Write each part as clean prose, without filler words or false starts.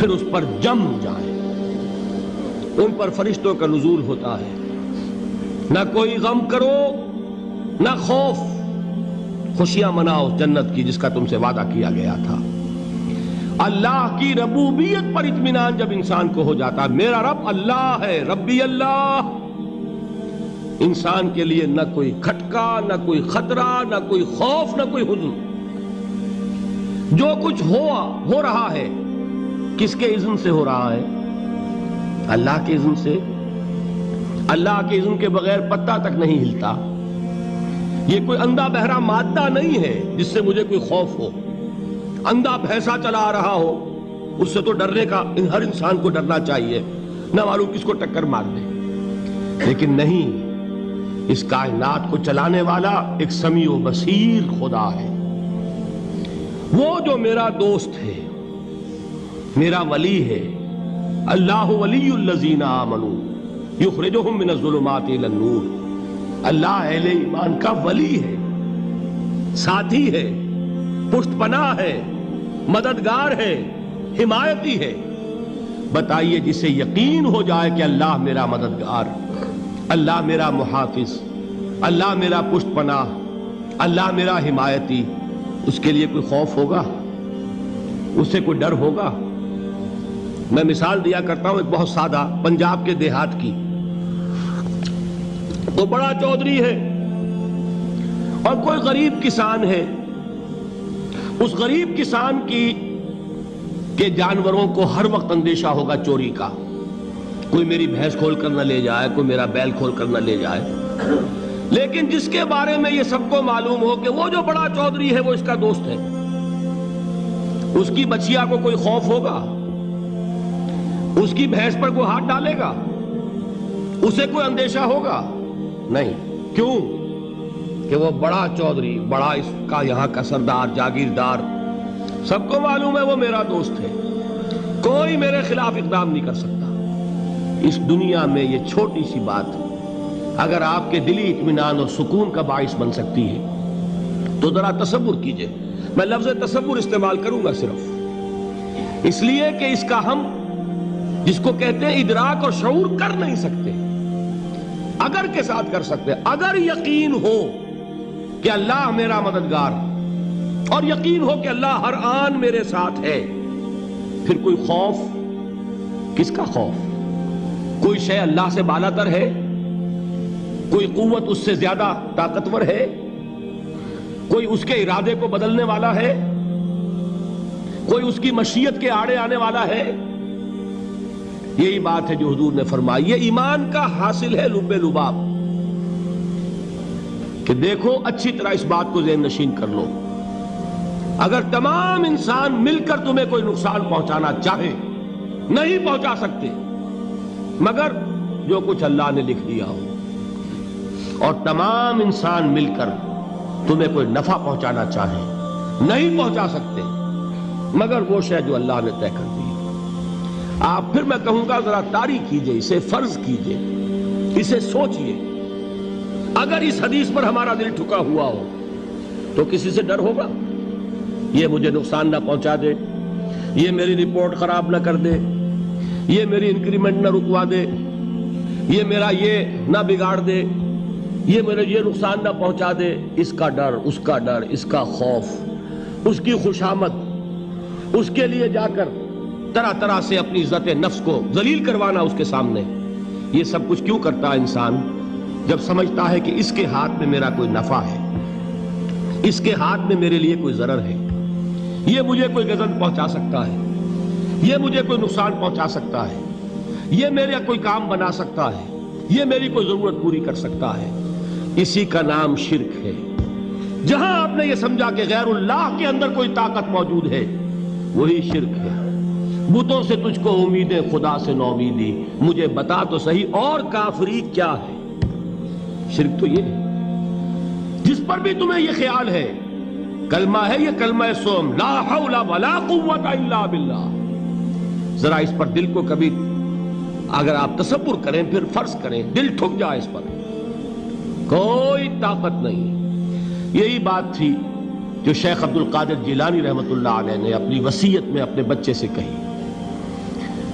پھر اس پر جم جائیں. ان پر فرشتوں کا نزول ہوتا ہے. نہ کوئی غم کرو نہ خوف، خوشیاں مناؤ جنت کی جس کا تم سے وعدہ کیا گیا تھا. اللہ کی ربوبیت پر اطمینان جب انسان کو ہو جاتا، میرا رب اللہ ہے، ربی اللہ، انسان کے لیے نہ کوئی کھٹکا، نہ کوئی خطرہ، نہ کوئی خوف، نہ کوئی حزن. جو کچھ ہو رہا ہے کس کے اذن سے ہو رہا ہے؟ اللہ کے اذن سے. اللہ کے اذن کے بغیر پتا تک نہیں ہلتا. یہ کوئی اندھا بہرا مادہ نہیں ہے جس سے مجھے کوئی خوف ہو. اندھا بھینسا چلا آ رہا ہو اس سے تو ڈرنے کا ہر انسان کو ڈرنا چاہیے، نہ معلوم کس کو ٹکر مار دے. لیکن نہیں، اس کائنات کو چلانے والا ایک سمیع و بصیر خدا ہے. وہ جو میرا دوست ہے، میرا ولی ہے. اللہ ولی الذین آمنوا یخرجہم من الظلمات الی النور. اللہ اہل ایمان کا ولی ہے، ساتھی ہے، پشت پناہ ہے، مددگار ہے، حمایتی ہے. بتائیے جسے یقین ہو جائے کہ اللہ میرا مددگار، اللہ میرا محافظ، اللہ میرا پشت پناہ، اللہ میرا حمایتی، اس کے لیے کوئی خوف ہوگا؟ اس سے کوئی ڈر ہوگا؟ میں مثال دیا کرتا ہوں ایک بہت سادہ پنجاب کے دیہات کی. وہ بڑا چودھری ہے اور کوئی غریب کسان ہے. اس غریب کسان کے جانوروں کو ہر وقت اندیشہ ہوگا چوری کا. کوئی میری بھینس کھول کر نہ لے جائے، کوئی میرا بیل کھول کر نہ لے جائے. لیکن جس کے بارے میں یہ سب کو معلوم ہو کہ وہ جو بڑا چودھری ہے وہ اس کا دوست ہے، اس کی بچیا کو کوئی خوف ہوگا؟ اس کی بھینس پر کوئی ہاتھ ڈالے گا؟ اسے کوئی اندیشہ ہوگا؟ نہیں. کیوں؟ کہ وہ بڑا چودھری، بڑا اس کا یہاں کا سردار، جاگیردار، سب کو معلوم ہے وہ میرا دوست ہے، کوئی میرے خلاف اقدام نہیں کر سکتا. اس دنیا میں یہ چھوٹی سی بات اگر آپ کے دلی اطمینان اور سکون کا باعث بن سکتی ہے تو ذرا تصور کیجئے. میں لفظ تصور استعمال کروں گا صرف اس لیے کہ اس کا ہم جس کو کہتے ہیں ادراک اور شعور کر نہیں سکتے، اگر کے ساتھ کر سکتے. اگر یقین ہو کہ اللہ میرا مددگار اور یقین ہو کہ اللہ ہر آن میرے ساتھ ہے، پھر کوئی خوف؟ کس کا خوف؟ کوئی شے اللہ سے بالا تر ہے؟ کوئی قوت اس سے زیادہ طاقتور ہے؟ کوئی اس کے ارادے کو بدلنے والا ہے؟ کوئی اس کی مشیت کے آڑے آنے والا ہے؟ یہی بات ہے جو حضور نے فرمائی. یہ ایمان کا حاصل ہے لب لباب کہ دیکھو اچھی طرح اس بات کو ذہن نشین کر لو. اگر تمام انسان مل کر تمہیں کوئی نقصان پہنچانا چاہے نہیں پہنچا سکتے مگر جو کچھ اللہ نے لکھ دیا ہو، اور تمام انسان مل کر تمہیں کوئی نفع پہنچانا چاہے نہیں پہنچا سکتے مگر وہ شے جو اللہ نے طے کر دی. آپ پھر میں کہوں گا ذرا طاری کیجئے، اسے فرض کیجئے، اسے سوچئے. اگر اس حدیث پر ہمارا دل ٹھکا ہوا ہو تو کسی سے ڈر ہوگا؟ یہ مجھے نقصان نہ پہنچا دے، یہ میری رپورٹ خراب نہ کر دے، یہ میری انکریمنٹ نہ رکوا دے، یہ میرا یہ نہ بگاڑ دے، یہ میرے یہ نقصان نہ پہنچا دے. اس کا ڈر، اس کا ڈر، اس کا خوف، اس کی خوشامد، اس کے لیے جا کر طرح طرح سے اپنی عزت نفس کو ذلیل کروانا اس کے سامنے. یہ سب کچھ کیوں کرتا ہے انسان؟ جب سمجھتا ہے کہ اس کے ہاتھ میں میرا کوئی نفع ہے، اس کے ہاتھ میں میرے لیے کوئی ضرر ہے، یہ مجھے کوئی غضب پہنچا سکتا ہے، یہ مجھے کوئی نقصان پہنچا سکتا ہے، یہ میرا کوئی کام بنا سکتا ہے، یہ میری کوئی ضرورت پوری کر سکتا ہے. اسی کا نام شرک ہے. جہاں آپ نے یہ سمجھا کہ غیر اللہ کے اندر کوئی طاقت موجود ہے وہی شرک ہے. بتوں سے تجھ کو امیدیں، خدا سے نومیدی، مجھے بتا تو صحیح اور کافری کیا ہے. شرک تو یہ ہے. جس پر بھی تمہیں یہ خیال ہے کلمہ ہے، یہ کلمہ سوم، لا حول ولا قوت الا باللہ. ذرا اس پر دل کو کبھی اگر آپ تصور کریں، پھر فرض کریں، دل ٹھک جائے اس پر، کوئی طاقت نہیں. یہی بات تھی جو شیخ عبد القادر جیلانی رحمۃ اللہ علیہ نے اپنی وصیت میں اپنے بچے سے کہی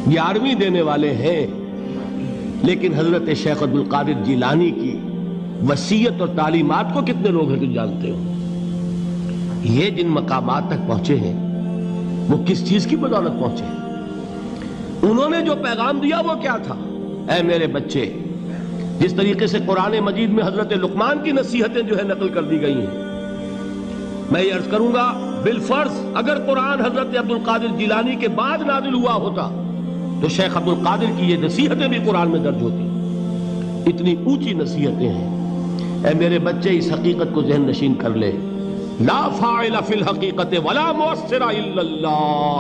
11ویں دینے والے ہیں، لیکن حضرت شیخ عبد القادر جیلانی کی وصیت اور تعلیمات کو کتنے لوگ ہیں تم جانتے ہو؟ یہ جن مقامات تک پہنچے ہیں وہ کس چیز کی بدولت پہنچے ہیں؟ انہوں نے جو پیغام دیا وہ کیا تھا؟ اے میرے بچے، جس طریقے سے قرآن مجید میں حضرت لقمان کی نصیحتیں جو ہے نقل کر دی گئی ہیں، میں یہ عرض کروں گا بالفرض اگر قرآن حضرت عبد القادر جیلانی کے بعد نازل ہوا ہوتا تو شیخ عبد القادر کی یہ نصیحتیں بھی قرآن میں درج ہوتی۔ اتنی اونچی نصیحتیں ہیں۔ اے میرے بچے، اس حقیقت کو ذہن نشین کر لے، لا فاعل فی الحقیقت ولا مؤثر الا اللہ۔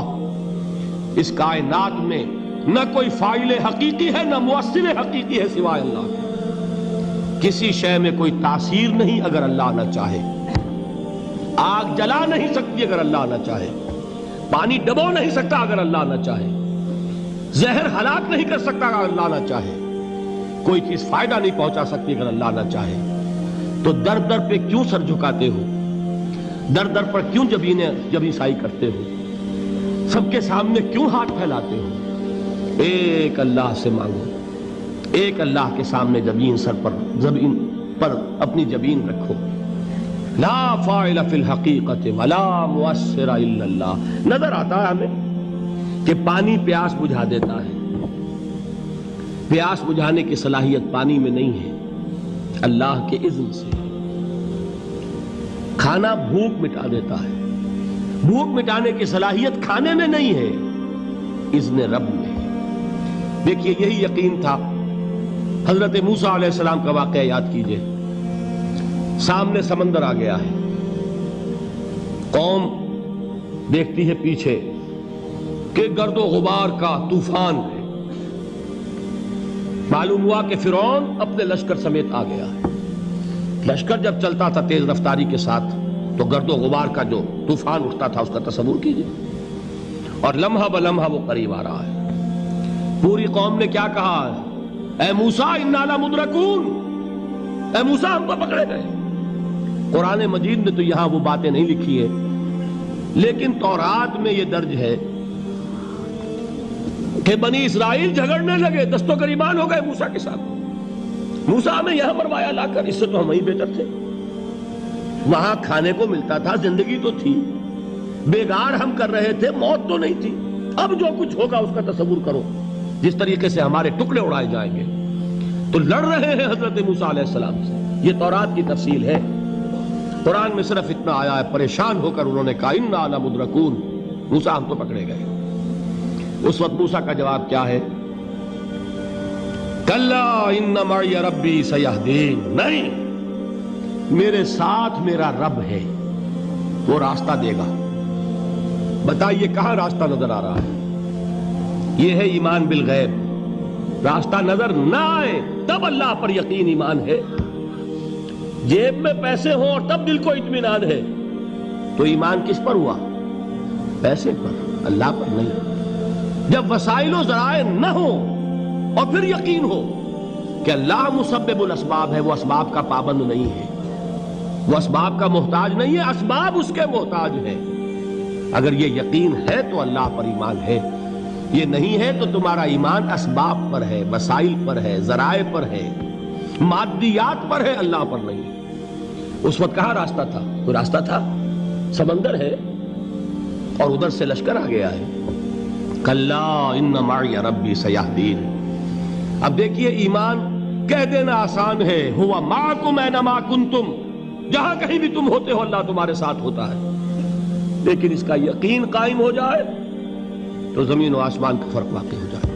اس کائنات میں نہ کوئی فاعل حقیقی ہے نہ مؤثر حقیقی ہے سوائے اللہ کے۔ کسی شے میں کوئی تاثیر نہیں اگر اللہ نہ چاہے۔ آگ جلا نہیں سکتی اگر اللہ نہ چاہے، پانی ڈبو نہیں سکتا اگر اللہ نہ چاہے، زہر ہلاک نہیں کر سکتا اگر اللہ نہ چاہے، کوئی چیز فائدہ نہیں پہنچا سکتی اگر اللہ نہ چاہے۔ تو در در پہ کیوں سر جھکاتے ہو؟ در در پر کیوں جبیں سائی کرتے ہو؟ سب کے سامنے کیوں ہاتھ پھیلاتے ہو؟ ایک اللہ سے مانگو، ایک اللہ کے سامنے زمین پر اپنی جبین رکھو۔ لا فاعل فی الحقیقت ولا مؤثر الا اللہ۔ نظر آتا ہے ہمیں کہ پانی پیاس بجھا دیتا ہے، پیاس بجھانے کی صلاحیت پانی میں نہیں ہے، اللہ کے اذن سے۔ کھانا بھوک مٹا دیتا ہے، بھوک مٹانے کی صلاحیت کھانے میں نہیں ہے، اذن رب میں ہے۔ دیکھیے یہی یقین تھا حضرت موسیٰ علیہ السلام کا واقعہ یاد کیجئے۔ سامنے سمندر آ گیا ہے، قوم دیکھتی ہے پیچھے کہ گرد و غبار کا طوفان ہے۔ معلوم ہوا کہ فرعون اپنے لشکر سمیت آ گیا ہے۔ لشکر جب چلتا تھا تیز رفتاری کے ساتھ تو گرد و غبار کا جو طوفان اٹھتا تھا اس کا تصور کیجئے، اور لمحہ بلمحہ وہ قریب آ رہا ہے۔ پوری قوم نے کیا کہا؟ اے موسیٰ انا لمدرکون، اے موسیٰ ہم تو پکڑے گئے۔ قرآن مجید نے تو یہاں وہ باتیں نہیں لکھی ہیں، لیکن تورات میں یہ درج ہے کہ بنی اسرائیل جھگڑنے لگے، دست و گریبان ہو گئے موسیٰ کے ساتھ۔ موسیٰ ہمیں یہاں مروایا لا کر، اس سے تو ہم ہی بہتر تھے۔ وہاں کھانے کو ملتا تھا، زندگی تو تھی، بیگار ہم کر رہے تھے، موت تو نہیں تھی۔ اب جو کچھ ہوگا اس کا تصور کرو، جس طریقے سے ہمارے ٹکڑے اڑائے جائیں گے۔ تو لڑ رہے ہیں حضرت موسیٰ علیہ السلام سے، یہ تورات کی تفصیل ہے۔ قرآن میں صرف اتنا آیا ہے، پریشان ہو کر انہوں نے کہا انا لمدرکون، موسیٰ ہم تو پکڑے گئے۔ اس وقت موسیٰ کا جواب کیا ہے؟ کلا ان معی ربی سیہدین، نہیں، میرے ساتھ میرا رب ہے، وہ راستہ دے گا۔ بتائیے کہاں راستہ نظر آ رہا ہے؟ یہ ہے ایمان بالغیب۔ راستہ نظر نہ آئے تب اللہ پر یقین ایمان ہے۔ جیب میں پیسے ہوں اور تب دل کو اطمینان ہے تو ایمان کس پر ہوا؟ پیسے پر، اللہ پر نہیں۔ جب وسائل و ذرائع نہ ہوں اور پھر یقین ہو کہ اللہ مسبب الاسباب ہے، وہ اسباب کا پابند نہیں ہے، وہ اسباب کا محتاج نہیں ہے، اسباب اس کے محتاج ہیں۔ اگر یہ یقین ہے تو اللہ پر ایمان ہے، یہ نہیں ہے تو تمہارا ایمان اسباب پر ہے، وسائل پر ہے، ذرائع پر ہے، مادیات پر ہے، اللہ پر نہیں۔ اس وقت کہاں راستہ تھا؟ کوئی راستہ تھا؟ سمندر ہے اور ادھر سے لشکر آ گیا ہے۔ کلا ان معی ربی سیہدین۔ اب دیکھیے ایمان کہہ دینا آسان ہے، ہوا معکم اینما کنتم، جہاں کہیں بھی تم ہوتے ہو اللہ تمہارے ساتھ ہوتا ہے، لیکن اس کا یقین قائم ہو جائے تو زمین و آسمان کا فرق واقع ہو جائے۔